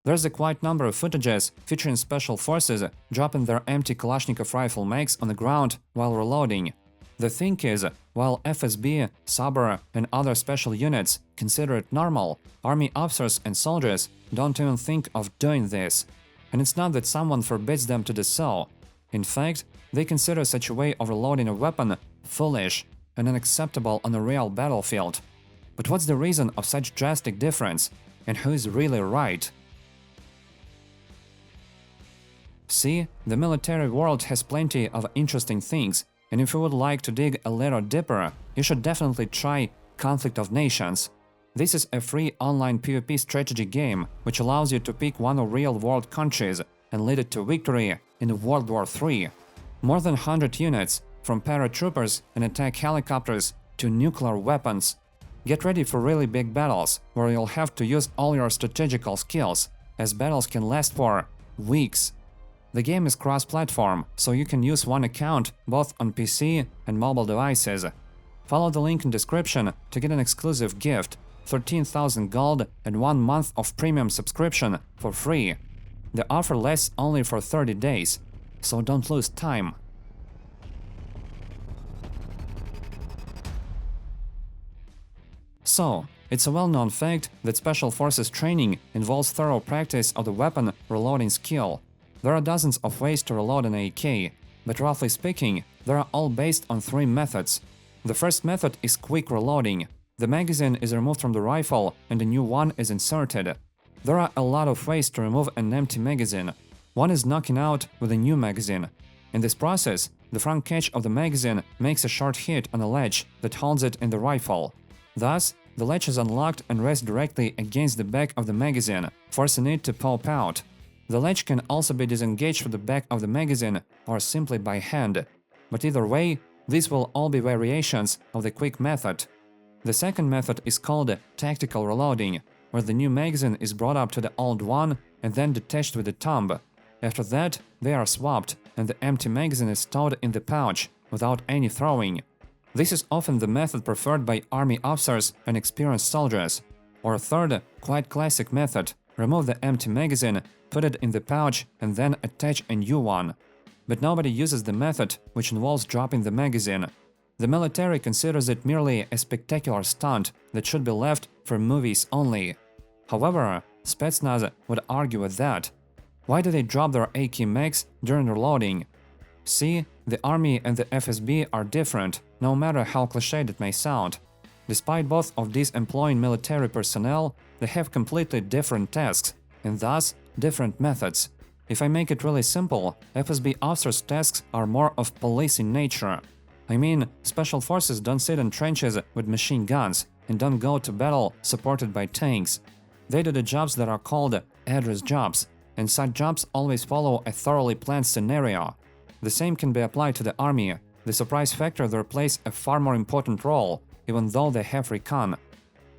There's a quite number of footages featuring special forces dropping their empty Kalashnikov rifle mags on the ground while reloading. The thing is, while FSB, SABR and other special units consider it normal, army officers and soldiers don't even think of doing this. And it's not that someone forbids them to do so. In fact, they consider such a way of reloading a weapon foolish and unacceptable on a real battlefield. But what's the reason of such drastic difference, and who is really right? See, the military world has plenty of interesting things, and if you would like to dig a little deeper, you should definitely try Conflict of Nations. This is a free online PvP strategy game which allows you to pick one of real-world countries and lead it to victory in World War III. More than 100 units, from paratroopers and attack helicopters to nuclear weapons. Get ready for really big battles, where you'll have to use all your strategical skills, as battles can last for weeks. The game is cross-platform, so you can use one account both on PC and mobile devices. Follow the link in description to get an exclusive gift, 13,000 gold and 1 month of premium subscription for free. The offer lasts only for 30 days, so don't lose time. So, it's a well-known fact that Special Forces training involves thorough practice of the weapon reloading skill. There are dozens of ways to reload an AK, but roughly speaking, they are all based on 3 methods. The first method is quick reloading. The magazine is removed from the rifle and a new one is inserted. There are a lot of ways to remove an empty magazine. One is knocking out with a new magazine. In this process, the front catch of the magazine makes a short hit on a latch that holds it in the rifle. Thus, the latch is unlocked and rests directly against the back of the magazine, forcing it to pop out. The latch can also be disengaged from the back of the magazine or simply by hand. But either way, these will all be variations of the quick method. The second method is called tactical reloading, where the new magazine is brought up to the old one and then detached with a thumb. After that, they are swapped and the empty magazine is stowed in the pouch without any throwing. This is often the method preferred by army officers and experienced soldiers. Or a third, quite classic method, remove the empty magazine, put it in the pouch and then attach a new one. But nobody uses the method which involves dropping the magazine. The military considers it merely a spectacular stunt that should be left for movies only. However, Spetsnaz would argue with that. Why do they drop their AK mags during reloading? See, the army and the FSB are different, no matter how cliched it may sound. Despite both of these employing military personnel, they have completely different tasks, and thus different methods. If I make it really simple, FSB officers' tasks are more of police in nature. I mean, Special Forces don't sit in trenches with machine guns and don't go to battle supported by tanks. They do the jobs that are called address jobs, and such jobs always follow a thoroughly planned scenario. The same can be applied to the army. The surprise factor there plays a far more important role, even though they have recon.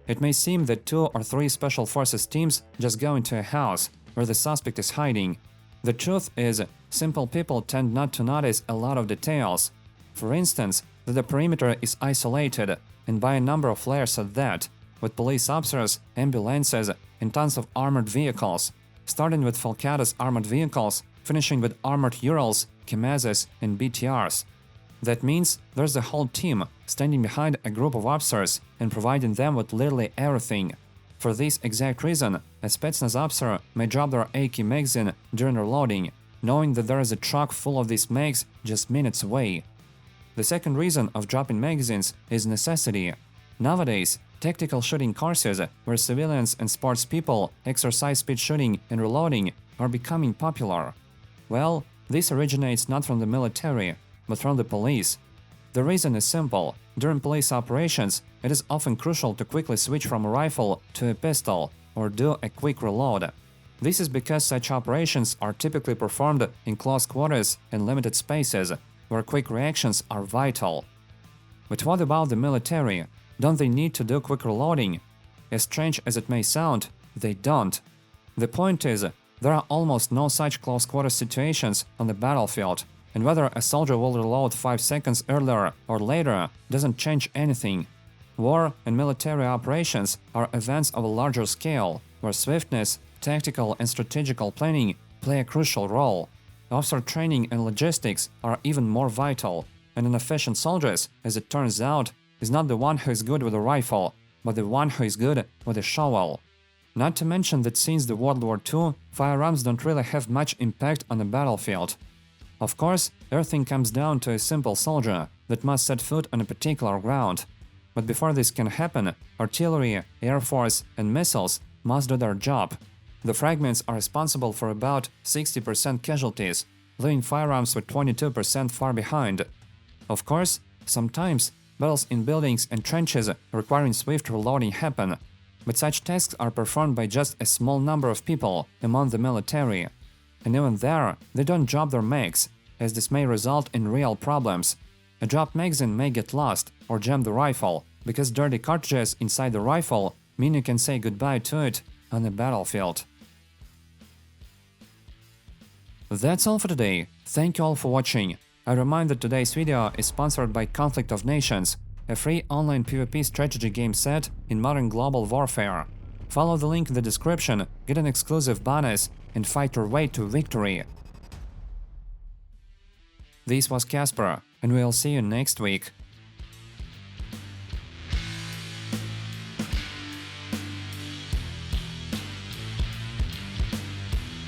It may seem that 2 or 3 Special Forces teams just go into a house where the suspect is hiding. The truth is, simple people tend not to notice a lot of details. For instance, that the perimeter is isolated, and by a number of layers at that, with police officers, ambulances, and tons of armored vehicles, starting with Falcata's armored vehicles, finishing with armored Urals, Kamazes, and BTRs. That means there's a whole team standing behind a group of officers and providing them with literally everything. For this exact reason, a Spetsnaz officer may drop their AK magazine during reloading, knowing that there is a truck full of these mags just minutes away. The second reason of dropping magazines is necessity. Nowadays, tactical shooting courses where civilians and sports people exercise speed shooting and reloading are becoming popular. Well, this originates not from the military, but from the police. The reason is simple. During police operations, it is often crucial to quickly switch from a rifle to a pistol or do a quick reload. This is because such operations are typically performed in close quarters and limited spaces, where quick reactions are vital. But what about the military? Don't they need to do quick reloading? As strange as it may sound, they don't. The point is, there are almost no such close quarters situations on the battlefield, and whether a soldier will reload 5 seconds earlier or later doesn't change anything. War and military operations are events of a larger scale, where swiftness, tactical and strategical planning play a crucial role. Officer training and logistics are even more vital, and an efficient soldier, as it turns out, is not the one who is good with a rifle, but the one who is good with a shovel. Not to mention that since the World War II, firearms don't really have much impact on the battlefield. Of course, everything comes down to a simple soldier that must set foot on a particular ground. But before this can happen, artillery, air force, and missiles must do their job. The fragments are responsible for about 60% casualties, leaving firearms with 22% far behind. Of course, sometimes battles in buildings and trenches requiring swift reloading happen, but such tasks are performed by just a small number of people among the military. And even there, they don't drop their mags, as this may result in real problems. A dropped magazine may get lost or jam the rifle, because dirty cartridges inside the rifle mean you can say goodbye to it on the battlefield. That's all for today. Thank you all for watching. I remind that today's video is sponsored by Conflict of Nations, a free online PvP strategy game set in modern global warfare. Follow the link in the description, get an exclusive bonus, and fight your way to victory. This was Casper, and we'll see you next week.